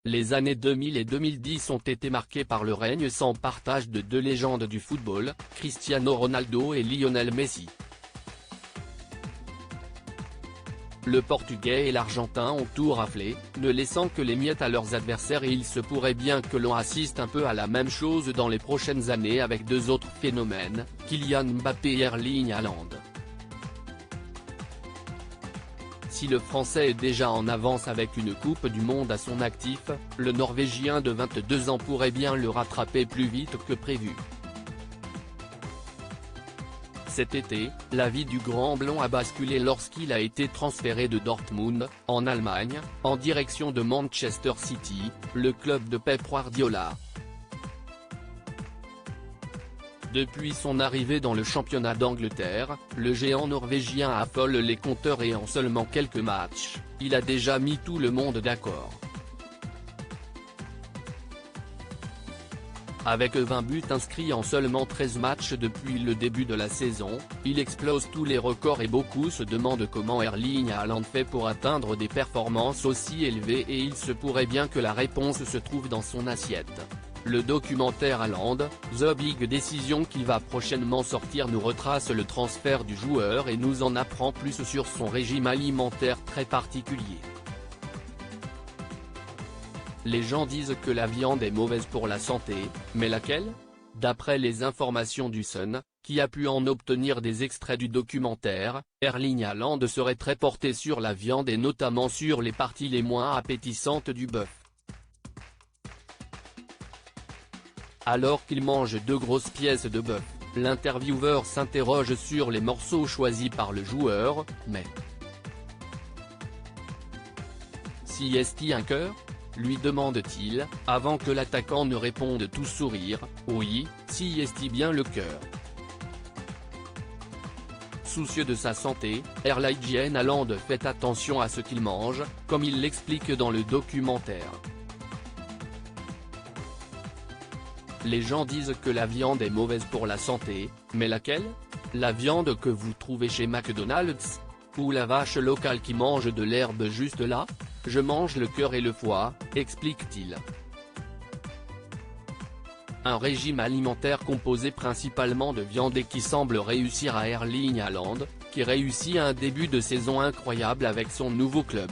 Les années 2000 et 2010 ont été marquées par le règne sans partage de deux légendes du football, Cristiano Ronaldo et Lionel Messi. Le Portugais et l'Argentin ont tout raflé, ne laissant que les miettes à leurs adversaires, et il se pourrait bien que l'on assiste un peu à la même chose dans les prochaines années avec deux autres phénomènes, Kylian Mbappé et Erling Haaland. Si le Français est déjà en avance avec une Coupe du Monde à son actif, le Norvégien de 22 ans pourrait bien le rattraper plus vite que prévu. Cet été, la vie du Grand Blond a basculé lorsqu'il a été transféré de Dortmund, en Allemagne, en direction de Manchester City, le club de Pep Guardiola. Depuis son arrivée dans le championnat d'Angleterre, le géant norvégien affole les compteurs et en seulement quelques matchs, il a déjà mis tout le monde d'accord. Avec 20 buts inscrits en seulement 13 matchs depuis le début de la saison, il explose tous les records et beaucoup se demandent comment Erling Haaland fait pour atteindre des performances aussi élevées, et il se pourrait bien que la réponse se trouve dans son assiette. Le documentaire Haaland, The Big Decision qui va prochainement sortir nous retrace le transfert du joueur et nous en apprend plus sur son régime alimentaire très particulier. Les gens disent que la viande est mauvaise pour la santé, mais laquelle? D'après les informations du Sun, qui a pu en obtenir des extraits du documentaire, Erling Haaland serait très porté sur la viande et notamment sur les parties les moins appétissantes du bœuf. Alors qu'il mange deux grosses pièces de bœuf, l'intervieweur s'interroge sur les morceaux choisis par le joueur, mais si est-il un cœur? Lui demande-t-il, avant que l'attaquant ne réponde tout sourire, oui, si est-il bien le cœur. Soucieux de sa santé, Erling Haaland fait attention à ce qu'il mange, comme il l'explique dans le documentaire. Les gens disent que la viande est mauvaise pour la santé, mais laquelle? La viande que vous trouvez chez McDonald's? Ou la vache locale qui mange de l'herbe juste là? Je mange le cœur et le foie, explique-t-il. Un régime alimentaire composé principalement de viande et qui semble réussir à Erling Haaland, qui réussit un début de saison incroyable avec son nouveau club.